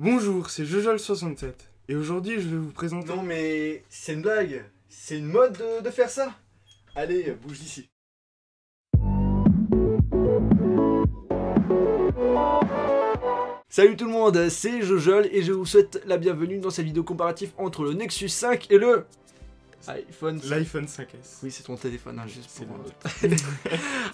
Bonjour, c'est Jojol67 et aujourd'hui je vais vous présenter... Non mais c'est une blague, c'est une mode de faire ça. Allez, bouge d'ici. Salut tout le monde, c'est Jojol et je vous souhaite la bienvenue dans cette vidéo comparative entre le Nexus 5 et le iPhone 5. L'iPhone 5S. Oui, c'est ton téléphone, hein, juste C'est pour... le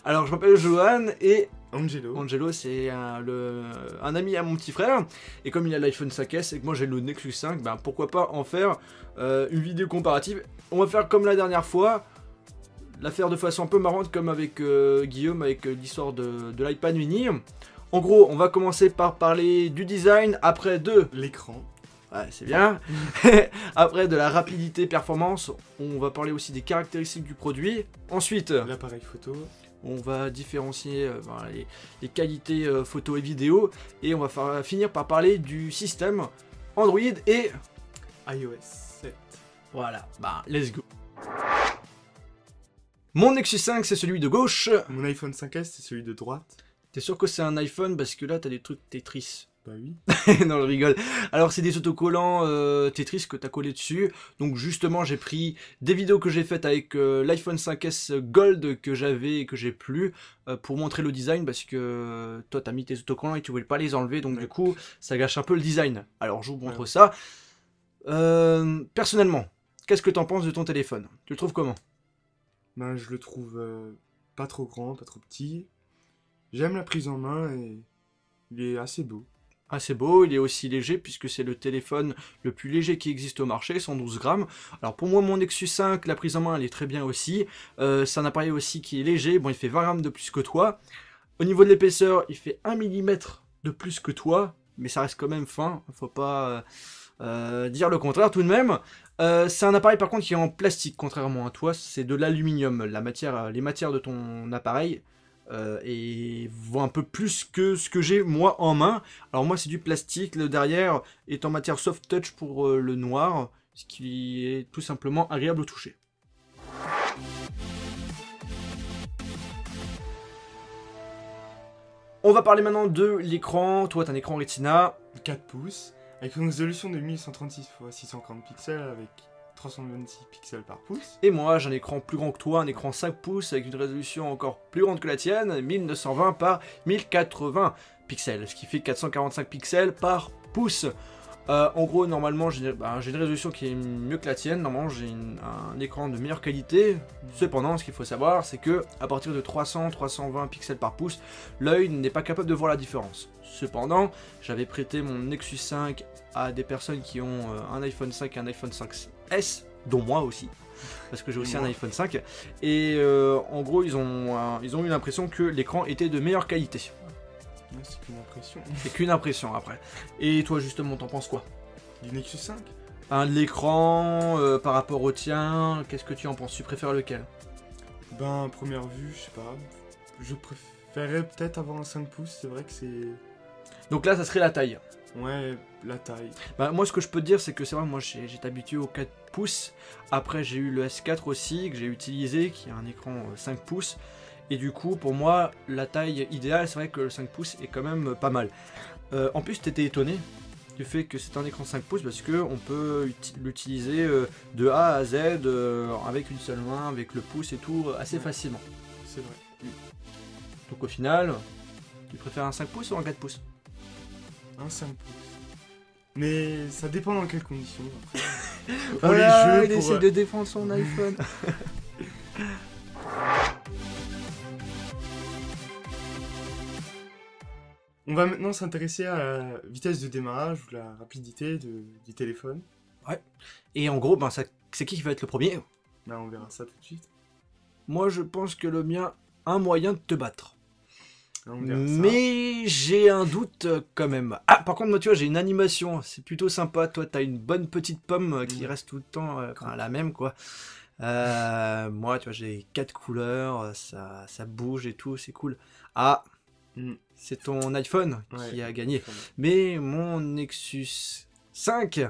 Alors, je m'appelle Johan et Angelo. Angelo, c'est un ami à mon petit frère. Et comme il a l'iPhone 5S et que moi j'ai le Nexus 5, ben pourquoi pas en faire une vidéo comparative. On va faire comme la dernière fois, la faire de façon un peu marrante comme avec Guillaume, avec l'histoire de l'iPad mini. En gros, on va commencer par parler du design, après de... L'écran. Ouais, c'est bien. Après de la rapidité, performance, on va parler aussi des caractéristiques du produit. Ensuite, L'appareil photo. on va différencier voilà, les qualités photo et vidéo. Et on va finir par parler du système Android et... iOS 7. Voilà, bah let's go. Mon Nexus 5, c'est celui de gauche. Mon iPhone 5S, c'est celui de droite. T'es sûr que c'est un iPhone parce que là, t'as des trucs Tetris. Bah oui. Non, je rigole. Alors, c'est des autocollants Tetris que t'as collé dessus. Donc, justement, j'ai pris des vidéos que j'ai faites avec l'iPhone 5S Gold que j'avais et que j'ai plus pour montrer le design parce que toi, t'as mis tes autocollants et tu voulais pas les enlever. Donc, du coup, ça gâche un peu le design. Alors, je vous montre ça. Personnellement, qu'est-ce que t'en penses de ton téléphone? Tu le trouves comment? Ben, je le trouve pas trop grand, pas trop petit. J'aime la prise en main et il est assez beau. Assez beau, il est aussi léger puisque c'est le téléphone le plus léger qui existe au marché, 112 grammes. Alors pour moi, mon Nexus 5, la prise en main, elle est très bien aussi. C'est un appareil aussi qui est léger, bon il fait 20 grammes de plus que toi. Au niveau de l'épaisseur, il fait 1 mm de plus que toi, mais ça reste quand même fin, faut pas dire le contraire tout de même. C'est un appareil par contre qui est en plastique, contrairement à toi, c'est de l'aluminium. Les matières de ton appareil et vaut un peu plus que ce que j'ai moi en main. Alors moi c'est du plastique, le derrière est en matière soft touch pour le noir, ce qui est tout simplement agréable au toucher. On va parler maintenant de l'écran. Toi, tu as un écran Retina. 4 pouces, avec une résolution de 1136 x 640 pixels avec 326 pixels par pouce. Et moi, j'ai un écran plus grand que toi, un écran 5 pouces avec une résolution encore plus grande que la tienne, 1920 par 1080 pixels, ce qui fait 445 pixels par pouce. En gros, normalement, j'ai une résolution qui est mieux que la tienne. Normalement, j'ai un écran de meilleure qualité. Cependant, ce qu'il faut savoir, c'est que à partir de 300-320 pixels par pouce, l'œil n'est pas capable de voir la différence. Cependant, j'avais prêté mon Nexus 5 à des personnes qui ont un iPhone 5 et un iPhone 5S, dont moi aussi, parce que j'ai aussi un iPhone 5. Et en gros, ils ont eu l'impression que l'écran était de meilleure qualité. C'est qu'une impression. C'est qu'une impression après. Et toi justement, t'en penses quoi? Du Nexus 5? L'écran par rapport au tien, qu'est-ce que tu en penses? Tu préfères lequel? Ben, à première vue, je sais pas. Je préférerais peut-être avoir un 5 pouces, c'est vrai que c'est... Donc là, ça serait la taille. Ouais, la taille. Bah, moi, ce que je peux te dire, c'est que c'est vrai, moi, j'étais habitué au 4 pouces. Après, j'ai eu le S4 aussi, que j'ai utilisé, qui a un écran 5 pouces. Et du coup, pour moi, la taille idéale, c'est vrai que le 5 pouces est quand même pas mal. En plus, t'étais étonné du fait que c'est un écran 5 pouces parce qu'on peut l'utiliser de A à Z avec une seule main, avec le pouce et tout, assez facilement. C'est vrai. Donc au final, tu préfères un 5 pouces ou un 4 pouces? Un 5 pouces. Mais ça dépend dans quelles conditions. Pour Voilà, les jeux, il essaie de défendre son iPhone. On va maintenant s'intéresser à la vitesse de démarrage ou la rapidité du téléphone. Ouais. Et en gros, ben, c'est qui va être le premier? Là, on verra ça tout de suite. Moi, je pense que le mien a un moyen de te battre. Là, on verra ça. Mais j'ai un doute quand même. Ah, par contre, moi, tu vois, j'ai une animation. C'est plutôt sympa. Toi, t'as une bonne petite pomme qui reste tout le temps la même, quoi. Moi, tu vois, j'ai 4 couleurs. Ça bouge et tout. C'est cool. Ah, c'est ton iPhone qui a gagné. Mais mon Nexus 5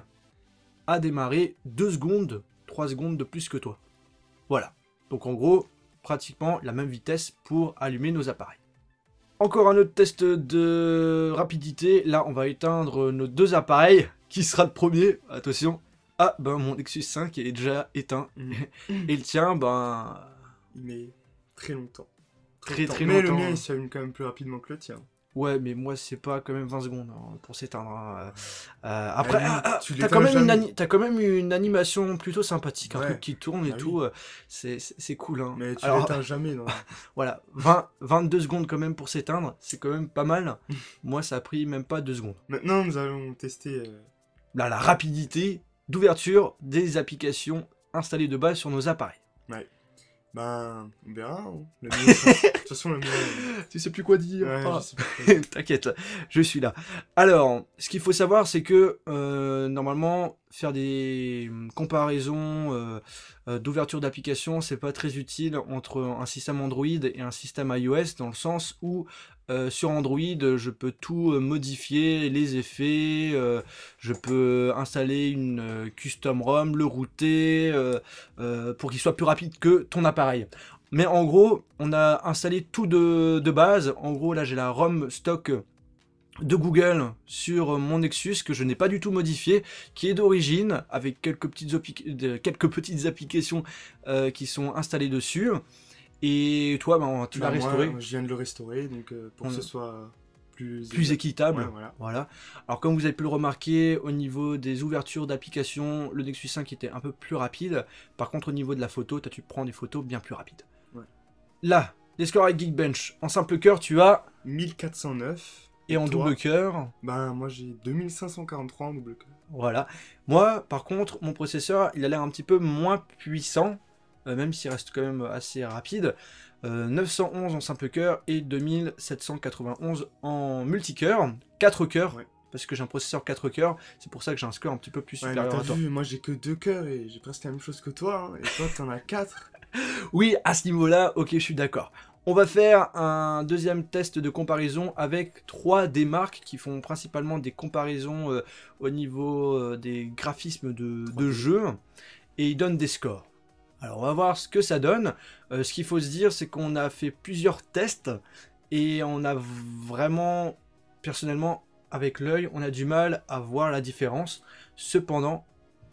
a démarré 2 secondes, 3 secondes de plus que toi. Voilà. Donc en gros, pratiquement la même vitesse pour allumer nos appareils. Encore un autre test de rapidité. Là, on va éteindre nos deux appareils. Qui sera le premier? Attention. Ah, ben mon Nexus 5 est déjà éteint. Et le tien, ben... Il met très longtemps. Très Mais longtemps. le mien, il s'allume quand même plus rapidement que le tien. Ouais, mais moi, c'est pas quand même 20 secondes hein, pour s'éteindre. Hein. Après, tu t'as quand même une animation plutôt sympathique, un truc qui tourne et tout. C'est cool. Hein. Mais tu Alors, l'éteins jamais, non? voilà, 22 secondes quand même pour s'éteindre, c'est quand même pas mal. Moi, ça a pris même pas 2 secondes. Maintenant, nous allons tester... Là, la rapidité d'ouverture des applications installées de base sur nos appareils. Ouais. Ben, on verra. Hein. De toute façon, le mien... Tu sais plus quoi dire. Ouais, Ah. je sais pas. T'inquiète, je suis là. Alors, ce qu'il faut savoir, c'est que normalement, faire des comparaisons d'ouverture d'application, c'est pas très utile entre un système Android et un système iOS, dans le sens où sur Android, je peux tout modifier, les effets, je peux installer une custom ROM, le router, pour qu'il soit plus rapide que ton appareil. Mais en gros, on a installé tout de base. En gros, là, j'ai la ROM stock de Google sur mon Nexus que je n'ai pas du tout modifié, qui est d'origine, avec quelques petites applications qui sont installées dessus. Et toi, ben, tu l'as restauré. Moi, je viens de le restaurer, donc pour que ce soit plus équitable. Ouais, voilà. Alors comme vous avez pu le remarquer, au niveau des ouvertures d'applications, le Nexus 5 était un peu plus rapide. Par contre, au niveau de la photo, tu prends des photos bien plus rapides. Ouais. Là, les scores avec Geekbench. En simple cœur, tu as 1409. Et en double cœur, ben moi j'ai 2543 en double cœur. Voilà. Moi, par contre, mon processeur, il a l'air un petit peu moins puissant, même s'il reste quand même assez rapide. 911 en simple cœur et 2791 en multicœur. 4 cœurs, parce que j'ai un processeur 4 cœurs, c'est pour ça que j'ai un score un petit peu plus supérieur à toi. Vu, moi j'ai que 2 cœurs et j'ai presque la même chose que toi, hein, et toi t'en as 4. Oui, à ce niveau-là, ok, je suis d'accord. On va faire un deuxième test de comparaison avec 3 des marques qui font principalement des comparaisons au niveau des graphismes de jeu, et ils donnent des scores. Alors on va voir ce que ça donne. Ce qu'il faut se dire, c'est qu'on a fait plusieurs tests et on a vraiment, personnellement, avec l'œil, on a du mal à voir la différence. Cependant,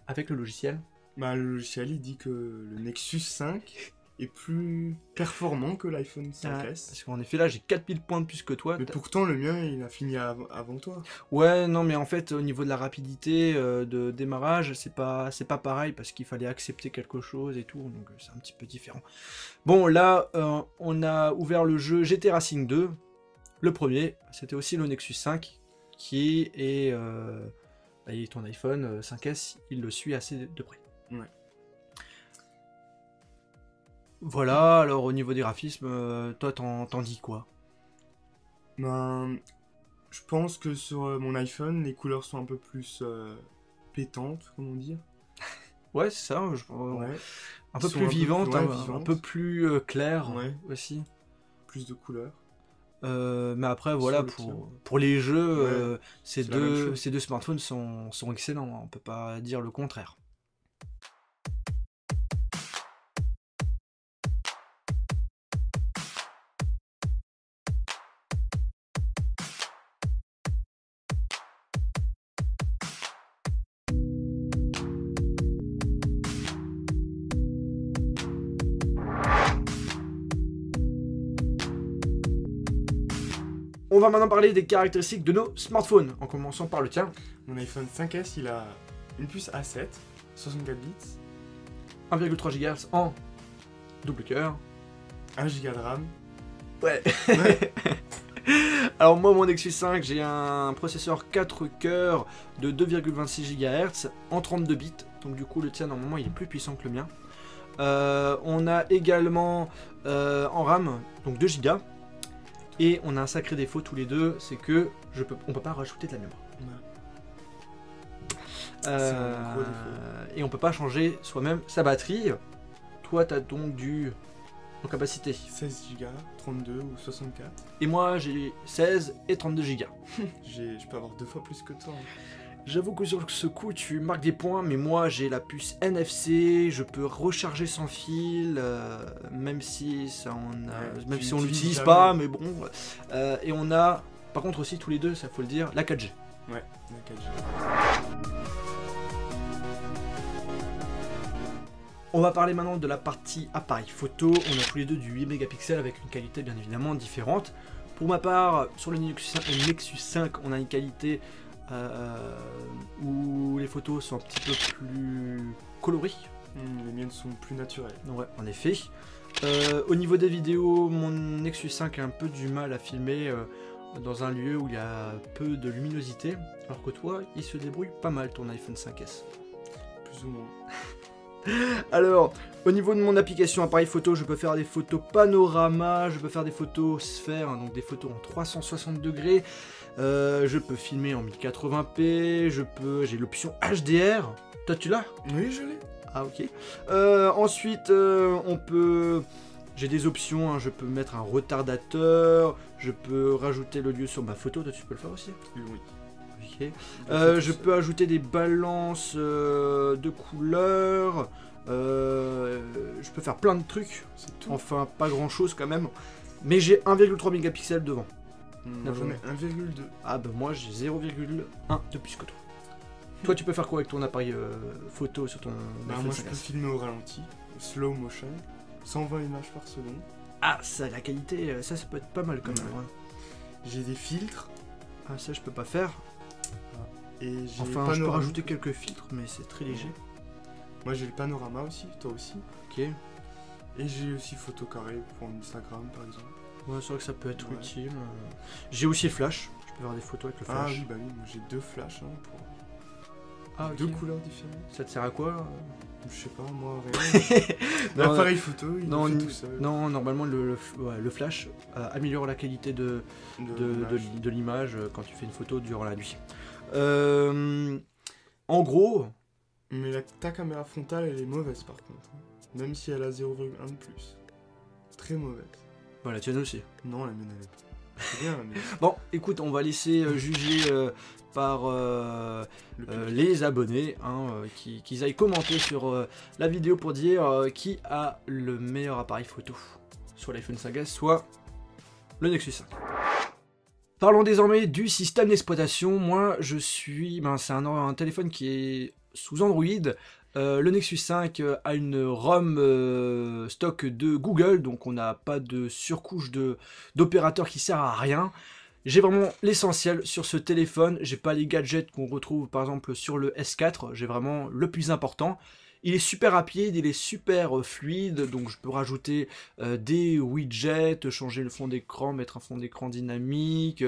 avec le logiciel... Bah, le logiciel il dit que le Nexus 5 est plus performant que l'iPhone 5S. Parce qu'en effet là j'ai 4000 points de plus que toi. Mais pourtant le mien il a fini avant toi. Ouais non mais en fait au niveau de la rapidité de démarrage c'est pas pareil parce qu'il fallait accepter quelque chose et tout, donc c'est un petit peu différent. Bon là on a ouvert le jeu GT Racing 2. Le premier c'était aussi le Nexus 5 qui est et ton iPhone 5S il le suit assez de près. Ouais. Voilà, alors au niveau des graphismes, toi t'en dis quoi? Ben, je pense que sur mon iPhone, les couleurs sont un peu plus pétantes, comment dire. Ouais, c'est ça, un peu plus vivantes, un peu plus claires aussi. Plus de couleurs. Mais après, voilà, pour les jeux, ces deux smartphones sont excellents, hein, on peut pas dire le contraire. On va maintenant parler des caractéristiques de nos smartphones, en commençant par le tien. Mon iPhone 5S, il a une puce A7, 64 bits, 1,3 GHz en double cœur, 1 Go de RAM. Ouais. Alors moi, mon Nexus 5, j'ai un processeur 4 cœurs de 2,26 GHz en 32 bits, donc du coup le tien normalement il est plus puissant que le mien. On a également en RAM donc 2 Go. Et on a un sacré défaut tous les deux, c'est que on peut pas rajouter de la mémoire. C'est un gros défaut. Et on peut pas changer soi-même sa batterie. Toi t'as donc en capacité 16 Go, 32 ou 64. Et moi j'ai 16 et 32 Go. Je peux avoir 2 fois plus que toi. J'avoue que sur ce coup, tu marques des points, mais moi j'ai la puce NFC, je peux recharger sans fil, même si ça même si on l'utilise pas, mais bon. Et on a, par contre aussi tous les deux, ça faut le dire, la 4G. Ouais, la 4G. On va parler maintenant de la partie appareil photo. On a tous les deux du 8 mégapixels avec une qualité bien évidemment différente. Pour ma part, sur le Nexus 5, on a une qualité où les photos sont un petit peu plus colorées. Les miennes sont plus naturelles. Ouais, en effet. Au niveau des vidéos, mon Nexus 5 a un peu du mal à filmer dans un lieu où il y a peu de luminosité, alors que toi, il se débrouille pas mal ton iPhone 5S. Plus ou moins. Alors, au niveau de mon application appareil photo, je peux faire des photos panorama, je peux faire des photos sphères, hein, donc des photos en 360 degrés. Je peux filmer en 1080p, j'ai l'option HDR. Toi, tu l'as? Oui, je l'ai. Ah, ok. Ensuite, j'ai des options, hein, je peux mettre un retardateur, je peux rajouter le lieu sur ma photo. Toi, tu peux le faire aussi? Oui. Okay. Je peux ajouter des balances de couleurs, je peux faire plein de trucs, c'est tout. Enfin pas grand chose quand même, mais j'ai 1,3 mégapixels devant. Moi j'en ai 1,2. Ah bah moi j'ai 0,1 de plus que toi. Toi tu peux faire quoi avec ton appareil photo sur ton iPhone moi 5S? je peux filmer au ralenti, slow motion, 120 images par seconde. Ah ça, la qualité, ça peut être pas mal quand même. Ouais. J'ai des filtres. Ah ça je peux pas faire. Et enfin, je peux rajouter quelques filtres, mais c'est très léger. Moi j'ai le panorama aussi, toi aussi. Ok. Et j'ai aussi photo carré pour Instagram par exemple. Ouais, c'est vrai que ça peut être utile. J'ai aussi le flash, je peux faire des photos avec le flash. Ah oui, bah oui, moi j'ai deux flashs pour deux couleurs différentes. Ça te sert à quoi? Je sais pas, moi rien. L'appareil photo, il fait tout seul. Non, normalement le flash améliore la qualité de l'image quand tu fais une photo durant la nuit. En gros... Mais ta caméra frontale, elle est mauvaise par contre. Même si elle a 0,1 de plus. Très mauvaise. Bah la tienne aussi. Non, la mienne elle est pas. C'est bien la mienne. Bon, écoute, on va laisser juger par les abonnés, hein, qu'ils aillent commenter sur la vidéo pour dire qui a le meilleur appareil photo. Soit l'iPhone 5S, soit le Nexus 5. Parlons désormais du système d'exploitation. Moi, c'est un téléphone qui est sous Android. Le Nexus 5 a une ROM stock de Google, donc on n'a pas de surcouche d'opérateur qui sert à rien. J'ai vraiment l'essentiel sur ce téléphone. J'ai pas les gadgets qu'on retrouve par exemple sur le S4. J'ai vraiment le plus important. Il est super rapide, il est super fluide, donc je peux rajouter des widgets, changer le fond d'écran, mettre un fond d'écran dynamique,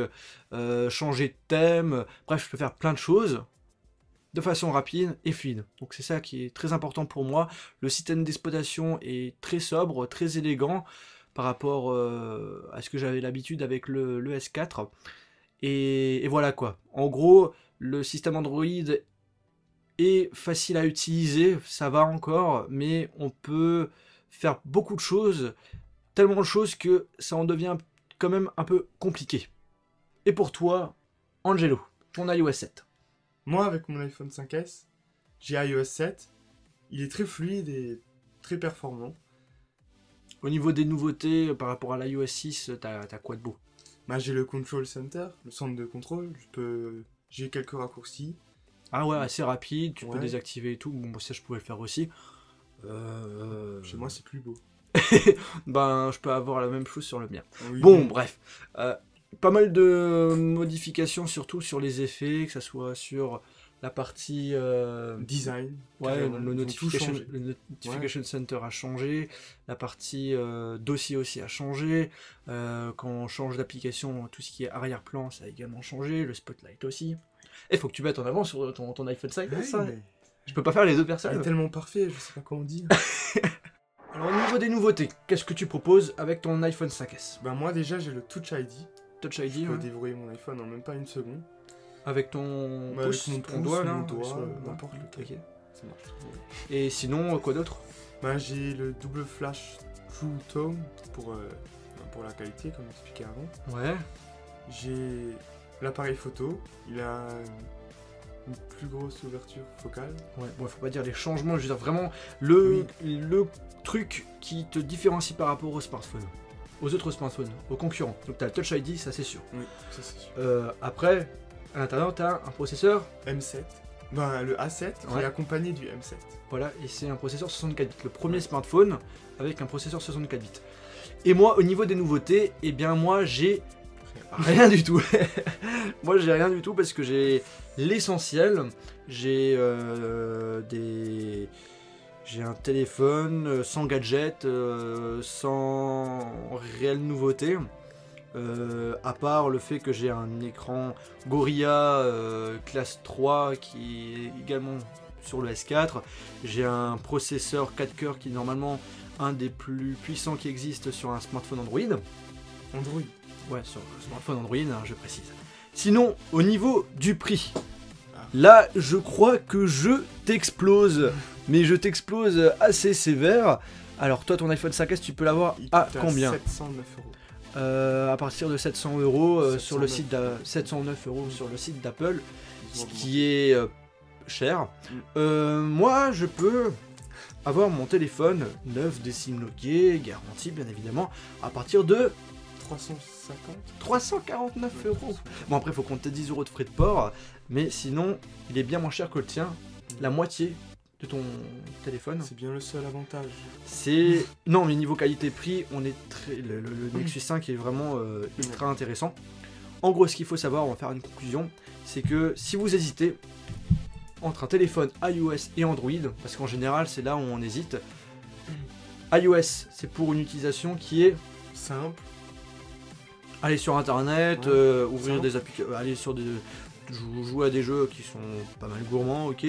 changer de thème, bref, je peux faire plein de choses de façon rapide et fluide. Donc c'est ça qui est très important pour moi. Le système d'exploitation est très sobre, très élégant par rapport à ce que j'avais l'habitude avec le S4. Et voilà quoi. En gros, le système Android est facile à utiliser, ça va encore, mais on peut faire beaucoup de choses, tellement de choses que ça en devient quand même un peu compliqué. Et pour toi, Angelo, ton iOS 7? Moi, avec mon iPhone 5S, j'ai iOS 7. Il est très fluide et très performant. Au niveau des nouveautés, par rapport à l'iOS 6, t'as quoi de beau? Bah, j'ai le Control Center, le centre de contrôle. J'ai quelques raccourcis. Ah ouais, assez rapide, tu peux désactiver et tout. Bon, ça, je pouvais le faire aussi. Chez moi, c'est plus beau. Ben, je peux avoir la même chose sur le mien. Oui, bon, bref. Pas mal de modifications, surtout sur les effets, que ce soit sur la partie design. Ouais, le Notification Center a changé, la partie dossier aussi a changé, quand on change d'application, tout ce qui est arrière-plan, ça a également changé, le spotlight aussi. Et faut que tu mettes en avant sur ton iPhone 5, ça. Mais... Je peux pas faire les deux personnes. Il est tellement parfait, je sais pas comment dire. Alors au niveau des nouveautés, qu'est-ce que tu proposes avec ton iPhone 5S? Bah moi déjà j'ai le Touch ID. Touch ID, je peux déverrouiller mon iPhone en même pas une seconde. Avec ton pouce, ton doigt là, n'importe lequel. Okay. Ça marche. Et sinon, quoi d'autre? Bah j'ai le double flash True Tone pour la qualité comme expliqué avant. Ouais. J'ai l'appareil photo, il a une plus grosse ouverture focale. Ouais, bon, faut pas dire les changements, je veux dire vraiment le truc qui te différencie par rapport au smartphone, aux autres smartphones, aux concurrents. Donc t'as le Touch ID, ça c'est sûr. Oui, ça c'est sûr. Après, à l'intérieur, t'as un processeur. M7. Ben, le A7 qui est accompagné du M7. Voilà, et c'est un processeur 64 bits. Le premier smartphone avec un processeur 64 bits. Et moi, au niveau des nouveautés, eh bien moi j'ai rien du tout. Moi j'ai rien du tout parce que j'ai l'essentiel. J'ai j'ai un téléphone sans gadget, sans réelle nouveauté. À part le fait que j'ai un écran Gorilla classe 3 qui est également sur le S4. J'ai un processeur 4 cœurs qui est normalement un des plus puissants qui existe sur un smartphone Android. Android. Ouais, sur le smartphone Android, hein, je précise. Sinon, au niveau du prix, là, je crois que je t'explose. Mais je t'explose assez sévère. Alors toi, ton iPhone 5S, tu peux l'avoir à combien? 709 €. À partir de 700 € sur le site 709 € sur le site d'Apple, ce qui est cher. Moi, je peux avoir mon téléphone 9 des SIM loqués, garanti bien évidemment, à partir de 349 €. Bon, après, il faut compter 10 € de frais de port, mais sinon, il est bien moins cher que le tien, la moitié de ton téléphone. C'est bien le seul avantage. C'est non, mais niveau qualité-prix, on est très le Nexus 5 est vraiment ultra intéressant. En gros, ce qu'il faut savoir, on va faire une conclusion, c'est que si vous hésitez entre un téléphone iOS et Android, parce qu'en général, c'est là où on hésite. iOS, c'est pour une utilisation qui est simple. Aller sur internet, ouvrir des applications, aller sur des jouer à des jeux qui sont pas mal gourmands, ok.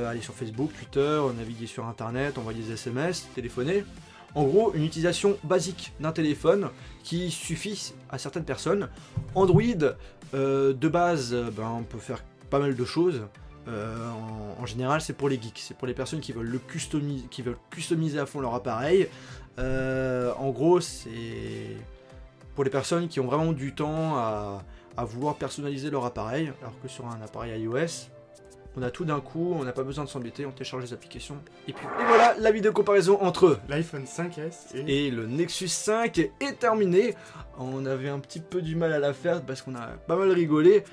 Aller sur Facebook, Twitter, naviguer sur internet, envoyer des SMS, téléphoner. En gros, une utilisation basique d'un téléphone qui suffit à certaines personnes. Android, de base, on peut faire pas mal de choses. En général, c'est pour les geeks, c'est pour les personnes qui veulent customiser à fond leur appareil. En gros, c'est pour les personnes qui ont vraiment du temps à vouloir personnaliser leur appareil, alors que sur un appareil iOS, on a tout d'un coup, on n'a pas besoin de s'embêter, on télécharge les applications, et puis et voilà, la vidéo comparaison entre l'iPhone 5S et le Nexus 5 est terminée. On avait un petit peu du mal à la faire parce qu'on a pas mal rigolé.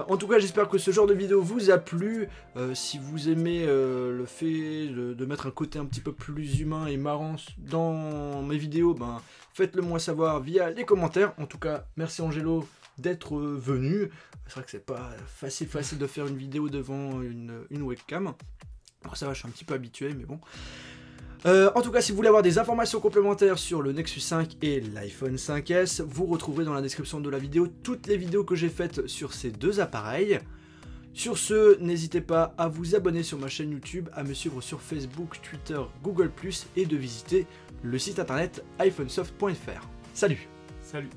En tout cas, j'espère que ce genre de vidéo vous a plu. Si vous aimez le fait de mettre un côté un petit peu plus humain et marrant dans mes vidéos, faites-le moi savoir via les commentaires. En tout cas, merci Angelo d'être venu. C'est vrai que c'est pas facile de faire une vidéo devant une webcam. Alors ça va, je suis un petit peu habitué, mais bon. En tout cas, si vous voulez avoir des informations complémentaires sur le Nexus 5 et l'iPhone 5S, vous retrouverez dans la description de la vidéo toutes les vidéos que j'ai faites sur ces deux appareils. Sur ce, n'hésitez pas à vous abonner sur ma chaîne YouTube, à me suivre sur Facebook, Twitter, Google+, et de visiter le site internet iphonesoft.fr. Salut! Salut!